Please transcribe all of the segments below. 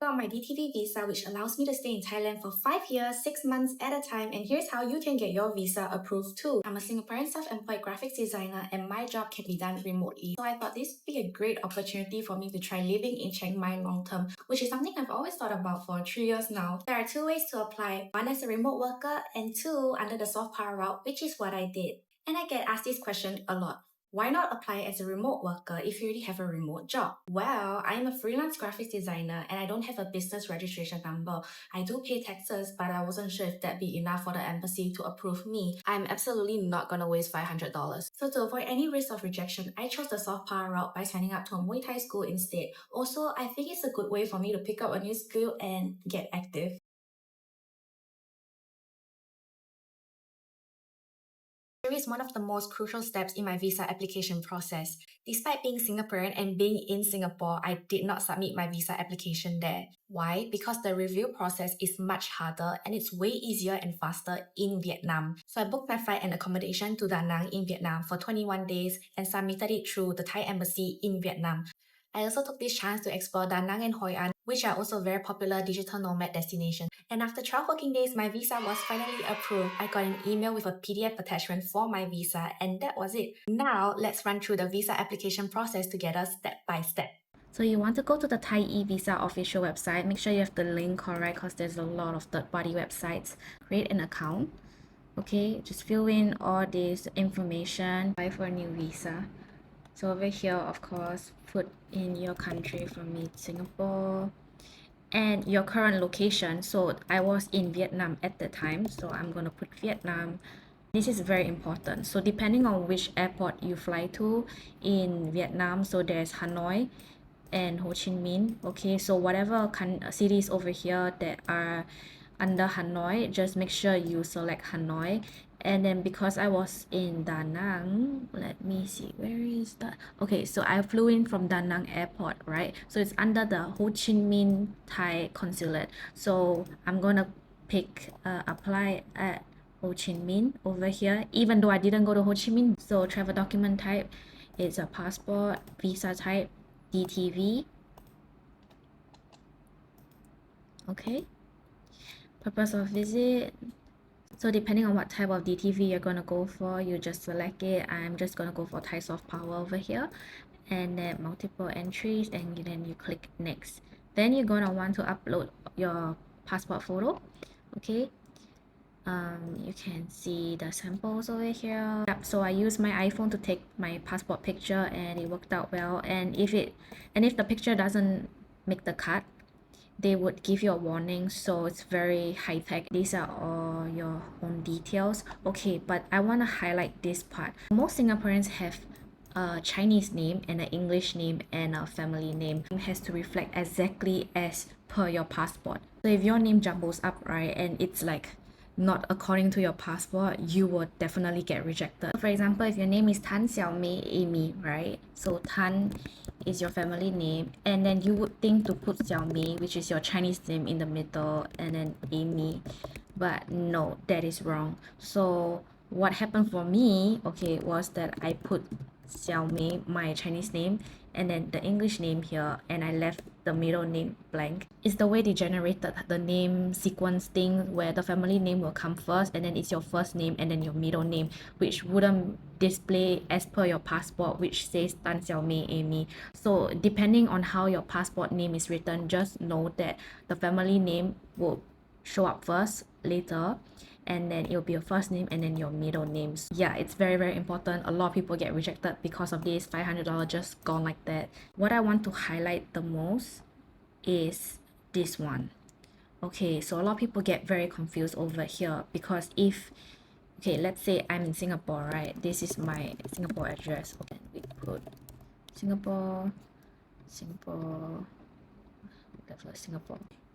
Got my DTV visa, which allows me to stay in Thailand for 5 years, 6 months at a time, and here's how you can get your visa approved too. I'm a Singaporean self-employed graphics designer, and my job can be done remotely. So I thought this would be a great opportunity for me to try living in Chiang Mai long term, which is something I've always thought about for 3 years now. There are 2 ways to apply, one as a remote worker and 2 under the soft power route, which is what I did. And I get asked this question a lot. Why not apply as a remote worker if you already have a remote job? Well, I am a freelance graphics designer and I don't have a business registration number. I do pay taxes, but I wasn't sure if that'd be enough for the embassy to approve me. I'm absolutely not gonna waste $500. So to avoid any risk of rejection, I chose the soft power route by signing up to a Muay Thai school instead. Also, I think it's a good way for me to pick up a new skill and get active. Is one of the most crucial steps in my visa application process. Despite being Singaporean and being in Singapore, I did not submit my visa application there. Why? Because the review process is much harder and it's way easier and faster in Vietnam. So I booked my flight and accommodation to Da Nang in Vietnam for 21 days and submitted it through the Thai embassy in Vietnam. I also took this chance to explore Da Nang and Hoi An, which are also very popular digital nomad destinations. And after 12 working days, my visa was finally approved. I got an email with a PDF attachment for my visa, and that was it. Now, let's run through the visa application process together step by step. So you want to go to the Thai e-visa official website. Make sure you have the link correct because there's a lot of third-party websites. Create an account. Okay, just fill in all this information. Apply for a new visa. So over here, of course, put in your country. For me, Singapore, and your current location. So I was in Vietnam at the time, so I'm gonna put Vietnam. This is very important. So depending on which airport you fly to in Vietnam, so there's Hanoi and Ho Chi Minh. Okay, so whatever cities over here that are under Hanoi, just make sure you select Hanoi. And then because I was in Da Nang, let me see, where is that? Okay, so I flew in from Da Nang airport, right? So it's under the Ho Chi Minh Thai consulate. So I'm gonna pick apply at Ho Chi Minh over here, even though I didn't go to Ho Chi Minh. So travel document type is a passport, visa type DTV. Okay, purpose of visit. So depending on what type of DTV you're gonna go for, you just select it. I'm just gonna go for Thai soft power over here, and then multiple entries, and then you click next. Then you're gonna want to upload your passport photo. Okay, you can see the samples over here. Yep, so I used my iPhone to take my passport picture and it worked out well. And if the picture doesn't make the cut, they would give you a warning. So it's very high-tech. These are all your own details. Okay, but I want to highlight this part. Most Singaporeans have a Chinese name and an English name and a family name. It has to reflect exactly as per your passport. So if your name jumbles up, right, and it's like not according to your passport, you will definitely get rejected. For example, if your name is Tan Xiao Mei Amy, right? So Tan is your family name, and then you would think to put Xiao Mei, which is your Chinese name, in the middle, and then Amy, but no, that is wrong. So what happened for me, okay, was that I put Xiao Mei, my Chinese name, and then the English name here, and I left the middle name blank. It's the way they generated the name sequence thing where the family name will come first and then it's your first name and then your middle name, which wouldn't display as per your passport, which says Tan Xiao Mei Amy. So depending on how your passport name is written, just know that the family name will show up first, later, and then it'll be your first name and then your middle names. Yeah, it's very, very important. A lot of people get rejected because of this. $500 just gone like that. What I want to highlight the most is this one. Okay, so a lot of people get very confused over here because if, okay, let's say I'm in Singapore, right? This is my Singapore address. Okay, we put Singapore, Singapore.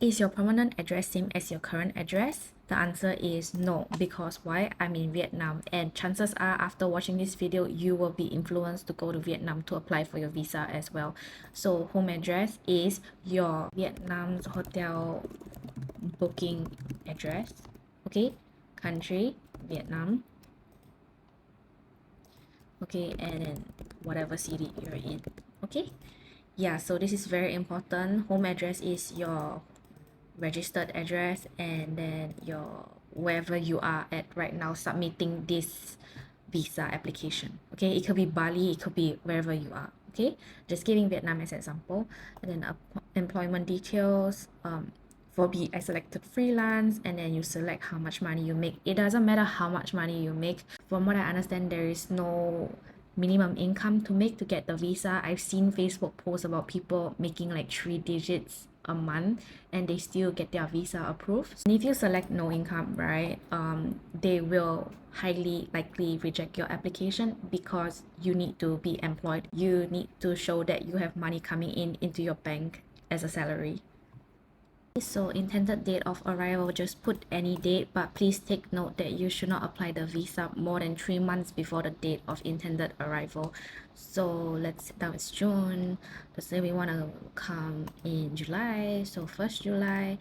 Is your permanent address same as your current address? The answer is no, because why? I'm in Vietnam, and chances are after watching this video, you will be influenced to go to Vietnam to apply for your visa as well. So home address is your Vietnam's hotel booking address. Okay, country, Vietnam. Okay, and then whatever city you're in. Okay, Yeah, so this is very important. Home address is your registered address, and then your wherever you are at right now submitting this visa application. Okay, it could be Bali, it could be wherever you are. Okay, just giving Vietnam as an example. And then employment details. For B, I selected freelance, and then you select how much money you make. It doesn't matter how much money you make. From what I understand, there is no minimum income to make to get the visa. I've seen Facebook posts about people making like 3 digits a month and they still get their visa approved. And if you select no income, right, they will highly likely reject your application because you need to be employed. You need to show that you have money coming in into your bank as a salary. So intended date of arrival, just put any date, but please take note that you should not apply the visa more than 3 months before the date of intended arrival. So let's say that it's June. Let's say we want to come in July, so 1st July.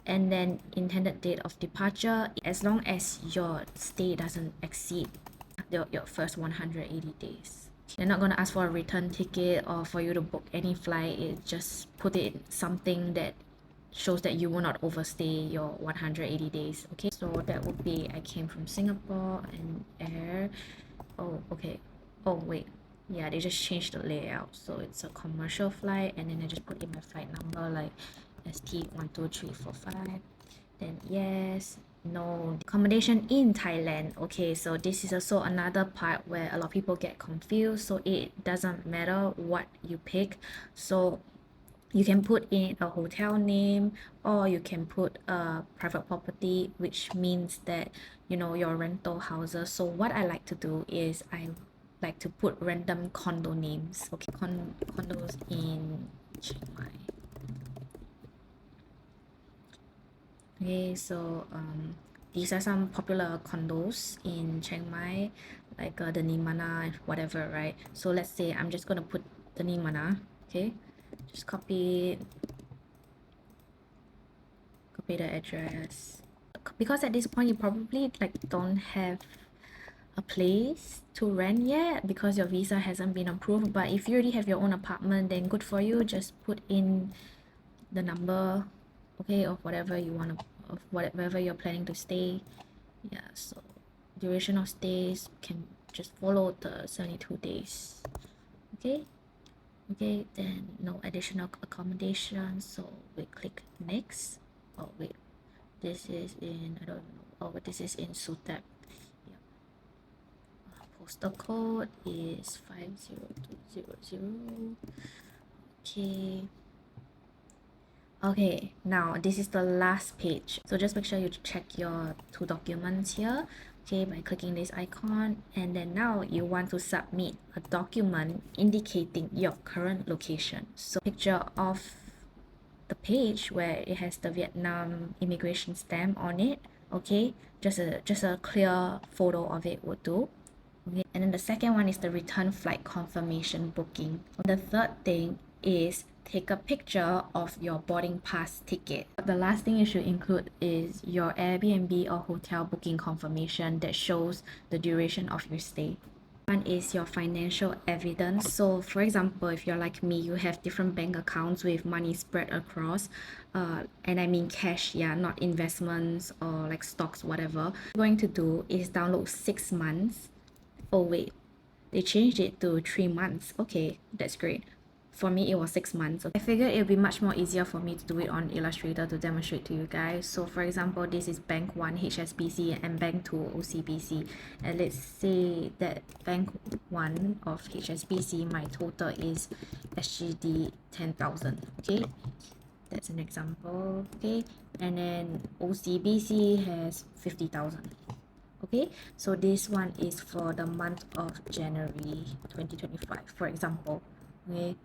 And then intended date of departure, as long as your stay doesn't exceed your first 180 days. They're not going to ask for a return ticket or for you to book any flight. It just put it something that shows that you will not overstay your 180 days. Okay, so that would be I came from Singapore and air. Oh, okay. Oh, wait. Yeah, they just changed the layout. So it's a commercial flight, and then I just put in my flight number like ST12345. Then yes, no. Accommodation in Thailand. Okay, so this is also another part where a lot of people get confused. So it doesn't matter what you pick. So you can put in a hotel name, or you can put a private property, which means that your rental houses. So what I like to do is I like to put random condo names. Okay, condos in Chiang Mai. Okay, so these are some popular condos in Chiang Mai, like the Nimana, whatever, right? So let's say I'm just gonna put the Nimana. Okay, just copy the address, because at this point you probably like don't have a place to rent yet because your visa hasn't been approved. But if you already have your own apartment, then good for you. Just put in the number, okay, of whatever you want to, of whatever you're planning to stay. Yeah, so duration of stays can just follow the 72 days. Okay, then no additional accommodation, so we click next. Oh wait, this is in, I don't know, oh, this is in Sutab. Yeah. Postal code is 50200. Okay, now this is the last page, so just make sure you check your 2 documents here, okay, by clicking this icon. And then now you want to submit a document indicating your current location. So picture of the page where it has the Vietnam immigration stamp on it. Okay, just a clear photo of it would do. Okay, and then the second one is the return flight confirmation booking. The third thing is take a picture of your boarding pass ticket. The last thing you should include is your Airbnb or hotel booking confirmation that shows the duration of your stay. One is your financial evidence. So for example, if you're like me, you have different bank accounts with money spread across, and I mean cash, yeah, not investments or like stocks, whatever. What you're going to do is download 6 months. Oh wait, they changed it to 3 months. Okay, that's great. For me, it was 6 months. I figured it would be much more easier for me to do it on Illustrator to demonstrate to you guys. So for example, this is Bank 1 HSBC and Bank 2 OCBC. And let's say that Bank 1 of HSBC, my total is SGD 10,000. Okay, that's an example. Okay, and then OCBC has 50,000. Okay, so this one is for the month of January 2025, for example. Okay,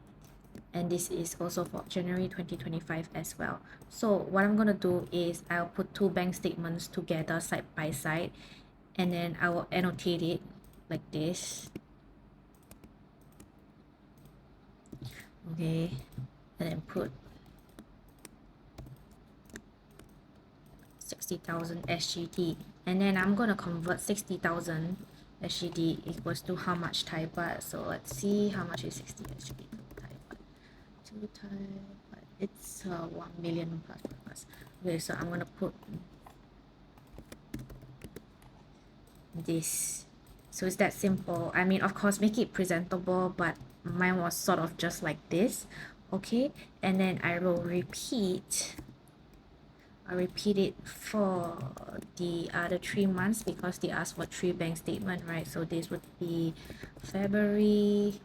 and this is also for January 2025 as well. So what I'm gonna do is I'll put 2 bank statements together side by side, and then I will annotate it like this. Okay, and then put 60,000 SGD, and then I'm gonna convert 60,000 SGD equals to how much Thai baht. So let's see how much is 60 SGD Thai baht. type, but it's 1 million plus. Okay, so I'm gonna put this. So it's that simple. I mean, of course, make it presentable, but mine was sort of just like this. Okay, and then I'll repeat it for the other 3 months because they asked for 3 bank statement, right? So this would be February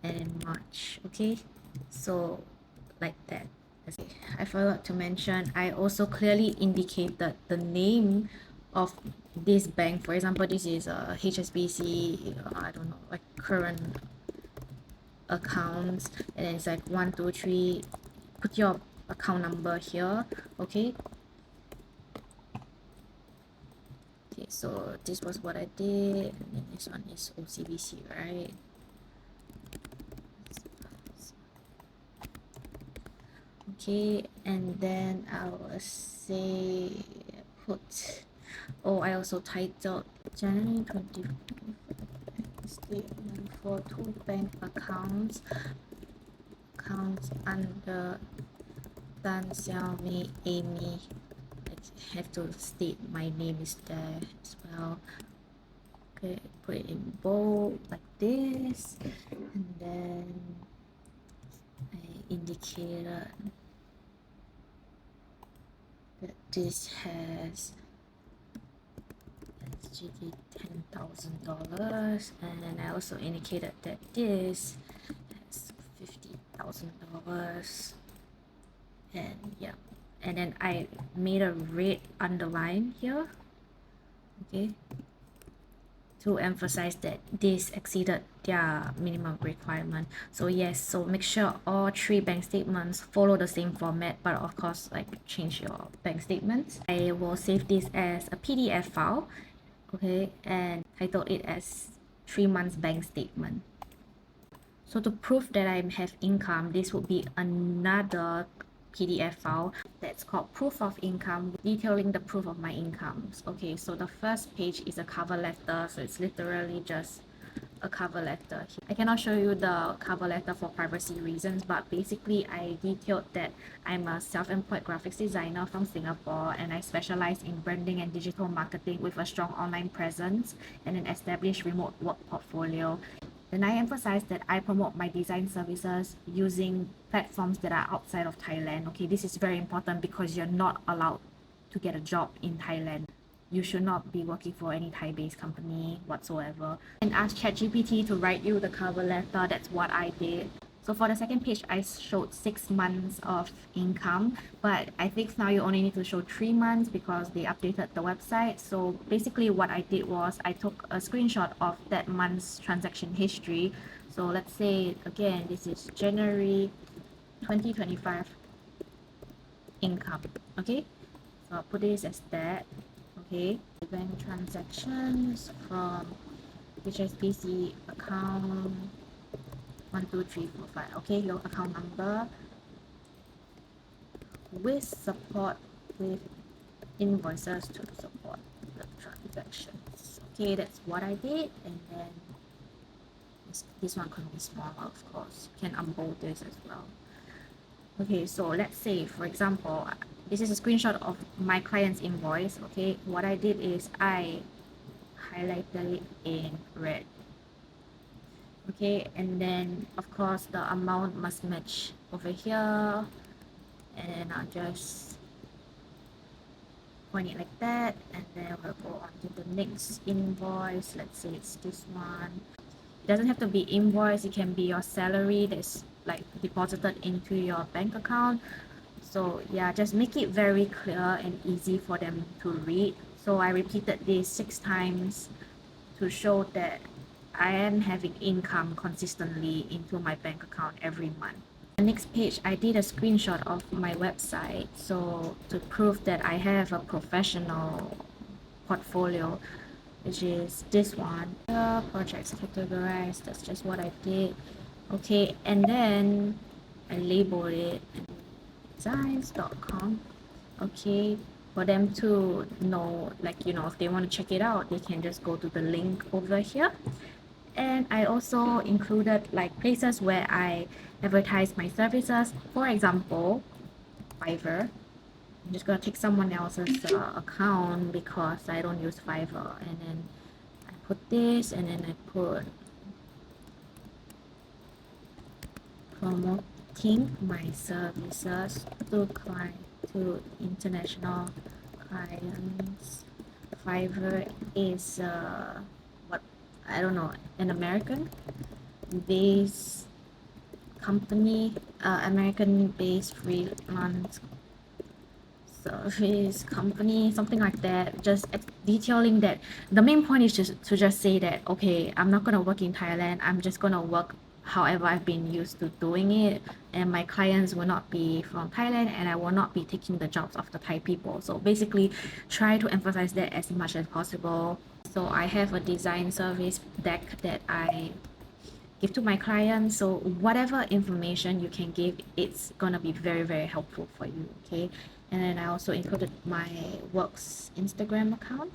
and March. Okay, so like that. I forgot to mention, I also clearly indicated the name of this bank. For example, this is a HSBC, I don't know, like current accounts, and then it's like 1 2 3, put your account number here. Okay, so this was what I did, and then this one is OCBC, right? Okay, and then I will say put, oh, I also titled January 24 statement for 2 bank accounts under Tan Xiaomi Amy. I have to state my name is there as well. Okay, put it in bold like this, and then I indicated that this has SGD $10,000, and I also indicated that this has $50,000, and yeah, and then I made a red underline here, okay, to emphasize that this exceeded their minimum requirement. So yes, so make sure all 3 bank statements follow the same format, but of course, like, change your bank statements. I will save this as a PDF file, okay, and title it as 3 months bank statement. So to prove that I have income, this would be another PDF file that's called proof of income, detailing the proof of my incomes. Okay, so the first page is a cover letter, so it's literally just a cover letter. I cannot show you the cover letter for privacy reasons, but basically I detailed that I'm a self-employed graphics designer from Singapore, and I specialize in branding and digital marketing with a strong online presence and an established remote work portfolio. Then I emphasize that I promote my design services using platforms that are outside of Thailand. Okay, this is very important because you're not allowed to get a job in Thailand. You should not be working for any Thai-based company whatsoever. And ask ChatGPT to write you the cover letter. That's what I did. So for the second page, I showed 6 months of income, but I think now you only need to show 3 months because they updated the website. So basically what I did was I took a screenshot of that month's transaction history. So let's say, again, this is January 2025 income, okay? So I'll put this as that, okay? Bank transactions from HSBC account 1 2 3 4 5, okay, your account number with support with invoices to support the transactions. Okay, that's what I did. And then this one can be smaller, of course. You can unbold this as well. Okay, so let's say, for example, this is a screenshot of my client's invoice. Okay, what I did is I highlighted it in red. Okay, and then of course the amount must match over here, and then I'll just point it like that, and then we'll go on to the next invoice. Let's say it's this one. It doesn't have to be invoice, it can be your salary that's like deposited into your bank account. So yeah, just make it very clear and easy for them to read. So I repeated this 6 times to show that I am having income consistently into my bank account every month. The next page, I did a screenshot of my website, so to prove that I have a professional portfolio, which is this one. The projects categorized, that's just what I did. Okay, and then I labeled it designs.com. Okay, for them to know, like, you know, if they want to check it out, they can just go to the link over here. And I also included like places where I advertise my services. For example, Fiverr. I'm just gonna take someone else's account because I don't use Fiverr, and then I put this, and then I put promoting my services to client to international clients. Fiverr is what, I don't know, an American based company, American based freelance service company, something like that. Just detailing that the main point is just to just say that, okay, I'm not gonna work in Thailand. I'm just gonna work however I've been used to doing it, and my clients will not be from Thailand, and I will not be taking the jobs of the Thai people. So basically, try to emphasize that as much as possible. So I have a design service deck that I give to my clients. So whatever information you can give, it's gonna be very, very helpful for you. Okay. And then I also included my work's Instagram account.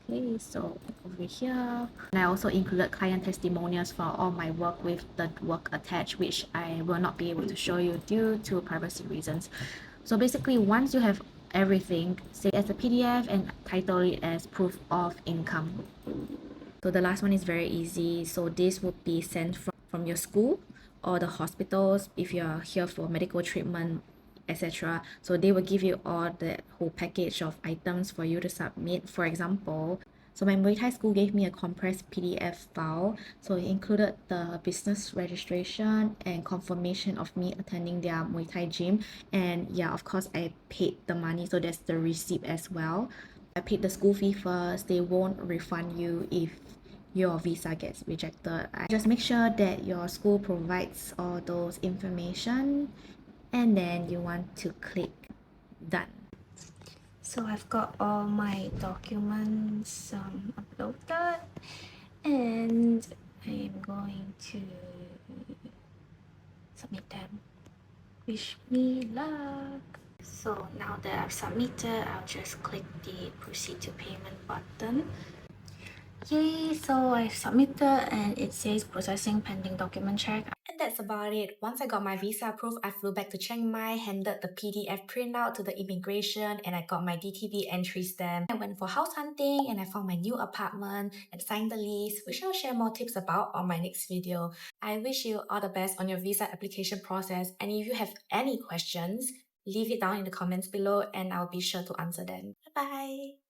Okay, so over here, and I also included client testimonials for all my work with the work attached, which I will not be able to show you due to privacy reasons. So basically, once you have everything, save as a PDF and title it as proof of income. So the last one is very easy. So this would be sent from your school or the hospitals if you're here for medical treatment, etc. So they will give you all the whole package of items for you to submit. For example, so my Muay Thai school gave me a compressed PDF file. So it included the business registration and confirmation of me attending their Muay Thai gym. And yeah, of course, I paid the money. So there's the receipt as well. I paid the school fee first. They won't refund you if your visa gets rejected. I just make sure that your school provides all those information, and then you want to click done. So I've got all my documents uploaded, and I'm going to submit them. Wish me luck. So now that I've submitted, I'll just click the proceed to payment button. Yay, so I submitted and it says processing pending document check. And that's about it. Once I got my visa approved, I flew back to Chiang Mai, handed the PDF printout to the immigration, and I got my DTV entry stamp. I went for house hunting and I found my new apartment and signed the lease, which I'll share more tips about on my next video. I wish you all the best on your visa application process, and if you have any questions, leave it down in the comments below and I'll be sure to answer them. Bye bye!